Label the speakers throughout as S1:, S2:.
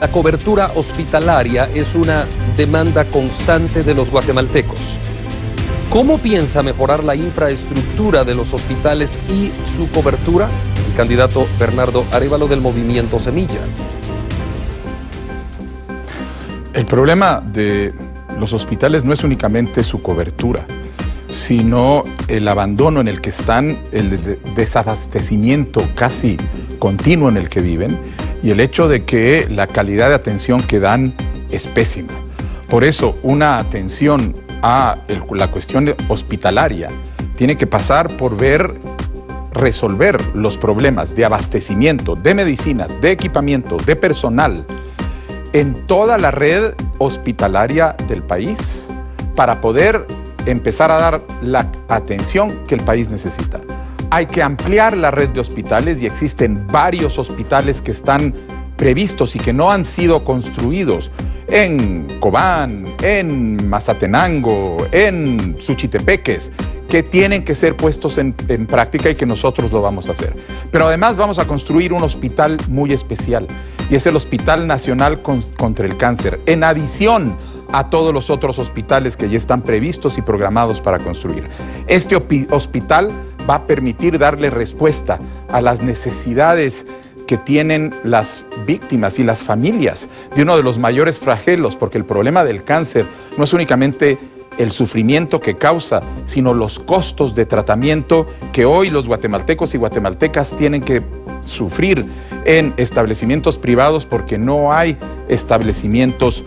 S1: La cobertura hospitalaria es una demanda constante de los guatemaltecos. ¿Cómo piensa mejorar la infraestructura de los hospitales y su cobertura? El candidato Bernardo Arévalo del Movimiento Semilla.
S2: El problema de los hospitales no es únicamente su cobertura, sino el abandono en el que están, el desabastecimiento casi continuo en el que viven y el hecho de que la calidad de atención que dan es pésima. Por eso, una atención a la cuestión hospitalaria tiene que pasar por resolver los problemas de abastecimiento, de medicinas, de equipamiento, de personal en toda la red hospitalaria del país para poder empezar a dar la atención que el país necesita. Hay que ampliar la red de hospitales y existen varios hospitales que están previstos y que no han sido construidos en Cobán, en Mazatenango, en Suchitepeques, que tienen que ser puestos en práctica y que nosotros lo vamos a hacer. Pero además vamos a construir un hospital muy especial y es el Hospital Nacional contra el Cáncer, en adición a todos los otros hospitales que ya están previstos y programados para construir. Este hospital va a permitir darle respuesta a las necesidades que tienen las víctimas y las familias de uno de los mayores flagelos, porque el problema del cáncer no es únicamente el sufrimiento que causa, sino los costos de tratamiento que hoy los guatemaltecos y guatemaltecas tienen que sufrir en establecimientos privados porque no hay establecimientos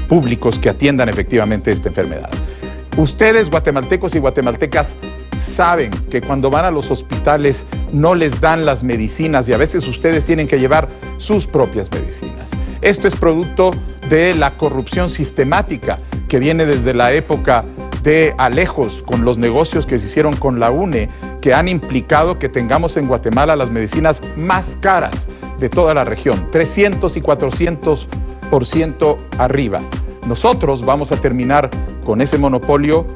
S2: públicos que atiendan efectivamente esta enfermedad. Ustedes, guatemaltecos y guatemaltecas, saben que cuando van a los hospitales no les dan las medicinas y a veces ustedes tienen que llevar sus propias medicinas. Esto es producto de la corrupción sistemática que viene desde la época de Alejos, con los negocios que se hicieron con la UNE, que han implicado que tengamos en Guatemala las medicinas más caras de toda la región, 300 y 400% arriba. Nosotros vamos a terminar con ese monopolio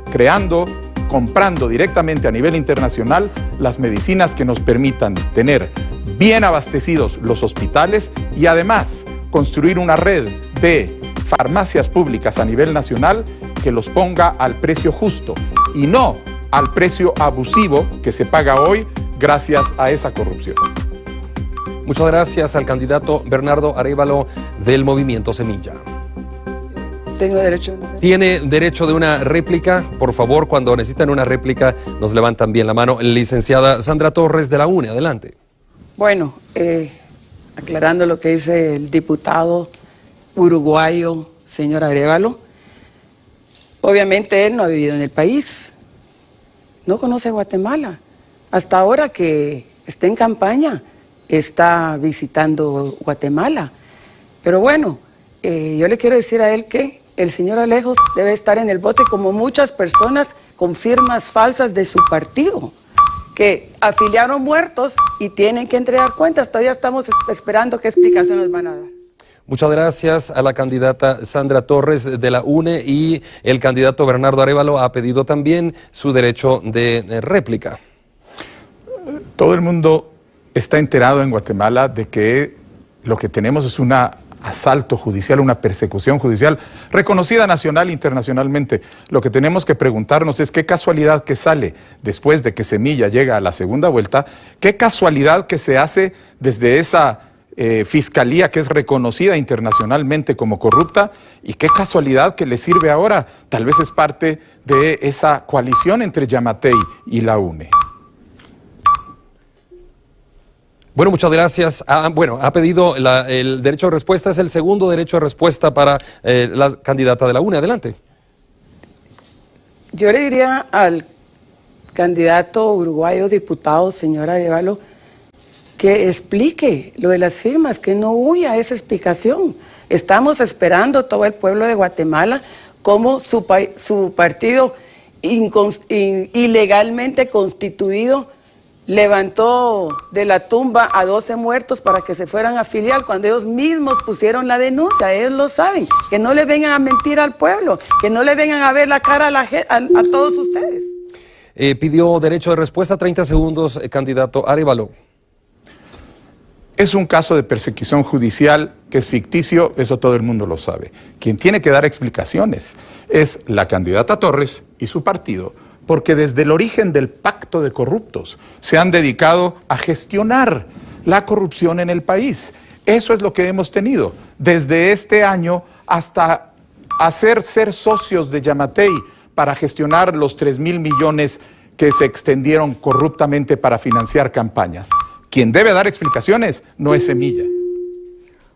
S2: comprando directamente a nivel internacional las medicinas que nos permitan tener bien abastecidos los hospitales y además construir una red de farmacias públicas a nivel nacional que los ponga al precio justo y no al precio abusivo que se paga hoy gracias a esa corrupción.
S1: Muchas gracias al candidato Bernardo Arévalo del Movimiento Semilla.
S3: Tengo derecho.
S1: Tiene derecho de una réplica. Por favor, cuando necesitan una réplica, nos levantan bien la mano. Licenciada Sandra Torres de la UNE, adelante.
S3: Bueno, aclarando lo que dice el diputado uruguayo, señor Arévalo, obviamente él no ha vivido en el país, no conoce Guatemala. Hasta ahora que está en campaña, está visitando Guatemala. Pero bueno, yo le quiero decir a él que el señor Alejos debe estar en el bote como muchas personas con firmas falsas de su partido, que afiliaron muertos y tienen que entregar cuentas. Todavía estamos esperando qué explicación nos van a dar.
S1: Muchas gracias a la candidata Sandra Torres de la UNE y el candidato Bernardo Arévalo ha pedido también su derecho de réplica.
S2: Todo el mundo está enterado en Guatemala de que lo que tenemos es un asalto judicial, una persecución judicial reconocida nacional e internacionalmente. Lo que tenemos que preguntarnos es qué casualidad que sale después de que Semilla llega a la segunda vuelta, qué casualidad que se hace desde esa fiscalía que es reconocida internacionalmente como corrupta y qué casualidad que le sirve ahora. Tal vez es parte de esa coalición entre Yamatei y la UNE.
S1: Bueno, muchas gracias. Ha pedido el derecho de respuesta, es el segundo derecho de respuesta para la candidata de la UNE. Adelante.
S3: Yo le diría al candidato uruguayo diputado, señor Arévalo, que explique lo de las firmas, que no huya a esa explicación. Estamos esperando todo el pueblo de Guatemala cómo su partido ilegalmente constituido levantó de la tumba a 12 muertos para que se fueran a afiliar cuando ellos mismos pusieron la denuncia. Ellos lo saben. Que no le vengan a mentir al pueblo, que no le vengan a ver la cara a todos ustedes.
S1: Pidió derecho de respuesta, 30 segundos, candidato Arévalo.
S2: Es un caso de persecución judicial que que es ficticio, eso todo el mundo lo sabe. Quien tiene que dar explicaciones es la candidata Torres y su partido, porque desde el origen del pacto de corruptos se han dedicado a gestionar la corrupción en el país. Eso es lo que hemos tenido desde este año hasta ser socios de Yamatei para gestionar los 3.000 millones que se extendieron corruptamente para financiar campañas. Quien debe dar explicaciones no es Semilla.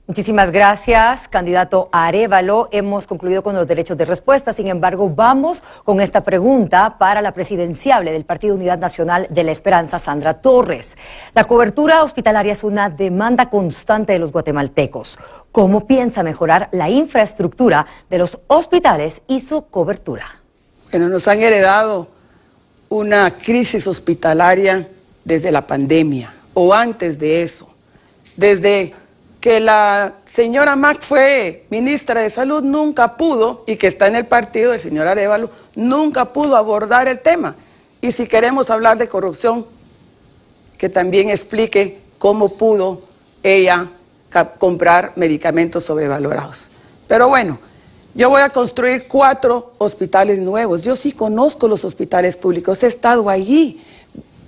S4: Muchísimas gracias, candidato Arévalo. Hemos concluido con los derechos de respuesta. Sin embargo, vamos con esta pregunta para la presidenciable del Partido Unidad Nacional de la Esperanza, Sandra Torres. La cobertura hospitalaria es una demanda constante de los guatemaltecos. ¿Cómo piensa mejorar la infraestructura de los hospitales y su cobertura?
S3: Bueno, nos han heredado una crisis hospitalaria desde la pandemia o antes de eso. Desde que la señora Mac fue ministra de Salud, nunca pudo, y que está en el partido del señor Arévalo, nunca pudo abordar el tema. Y si queremos hablar de corrupción, que también explique cómo pudo ella comprar medicamentos sobrevalorados. Pero bueno, yo voy a construir 4 hospitales nuevos. Yo sí conozco los hospitales públicos, he estado allí,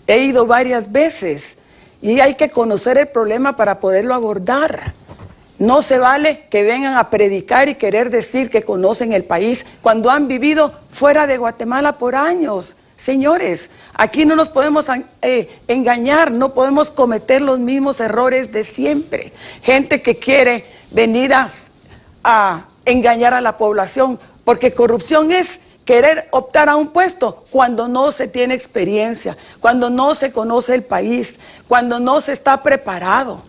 S3: he ido varias veces. Y hay que conocer el problema para poderlo abordar. No se vale que vengan a predicar y querer decir que conocen el país cuando han vivido fuera de Guatemala por años. Señores, aquí no nos podemos engañar, no podemos cometer los mismos errores de siempre. Gente que quiere venir a engañar a la población, porque corrupción es querer optar a un puesto cuando no se tiene experiencia, cuando no se conoce el país, cuando no se está preparado.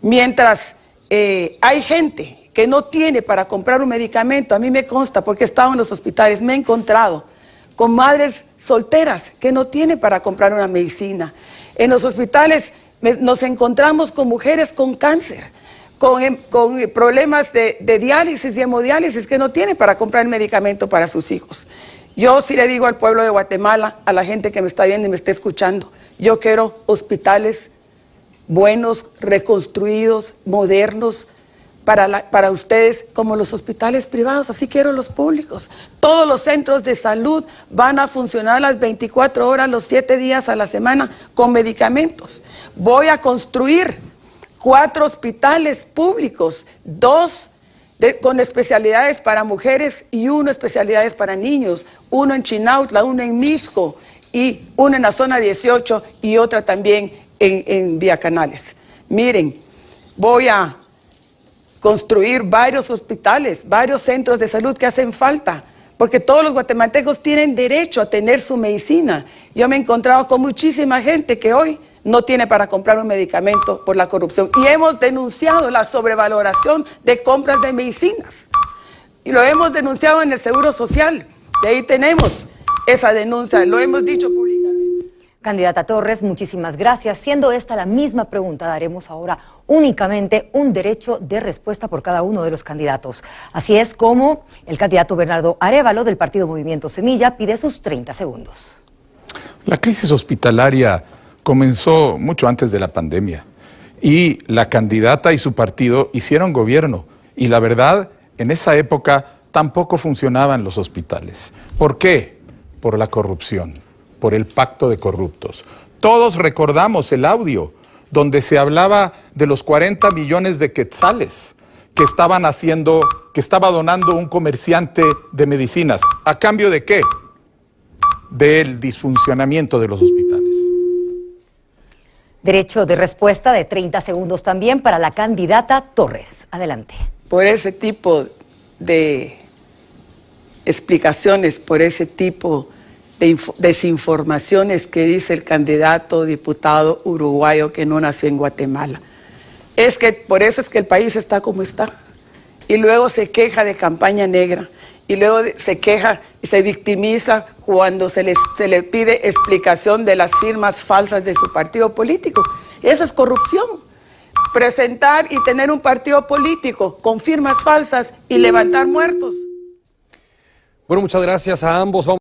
S3: Mientras hay gente que no tiene para comprar un medicamento, a mí me consta, porque he estado en los hospitales, me he encontrado con madres solteras que no tienen para comprar una medicina. En los hospitales nos encontramos con mujeres con cáncer, con problemas de diálisis y hemodiálisis que no tienen para comprar el medicamento para sus hijos. Yo sí le digo al pueblo de Guatemala, a la gente que me está viendo y me está escuchando, yo quiero hospitales buenos, reconstruidos, modernos, para ustedes como los hospitales privados, así quiero los públicos. Todos los centros de salud van a funcionar las 24 horas, los 7 días a la semana con medicamentos. Voy a construir 4 hospitales públicos, 2 con especialidades para mujeres y 1 especialidades para niños, 1 en Chinautla, 1 en Misco y 1 en la zona 18 y otra también en Vía Canales. Miren, voy a construir varios hospitales, varios centros de salud que hacen falta, porque todos los guatemaltecos tienen derecho a tener su medicina. Yo me he encontrado con muchísima gente que hoy no tiene para comprar un medicamento por la corrupción. Y hemos denunciado la sobrevaloración de compras de medicinas. Y lo hemos denunciado en el Seguro Social. Y ahí tenemos esa denuncia, lo hemos dicho públicamente.
S4: Candidata Torres, muchísimas gracias. Siendo esta la misma pregunta, daremos ahora únicamente un derecho de respuesta por cada uno de los candidatos. Así es como el candidato Bernardo Arévalo del Partido Movimiento Semilla pide sus 30 segundos.
S2: La crisis hospitalaria comenzó mucho antes de la pandemia y la candidata y su partido hicieron gobierno y la verdad, en esa época tampoco funcionaban los hospitales. ¿Por qué? Por la corrupción, por el pacto de corruptos. Todos recordamos el audio donde se hablaba de los 40 millones de quetzales que estaba donando un comerciante de medicinas. ¿A cambio de qué? Del disfuncionamiento de los hospitales.
S4: Derecho de respuesta de 30 segundos también para la candidata Torres. Adelante.
S3: Por ese tipo de explicaciones, por ese tipo de desinformaciones que dice el candidato diputado uruguayo que no nació en Guatemala. Es que por eso es que el país está como está. Y luego se queja de campaña negra. Y luego se queja y se victimiza cuando se le pide explicación de las firmas falsas de su partido político. Eso es corrupción. Presentar y tener un partido político con firmas falsas y levantar muertos.
S1: Bueno, muchas gracias a ambos.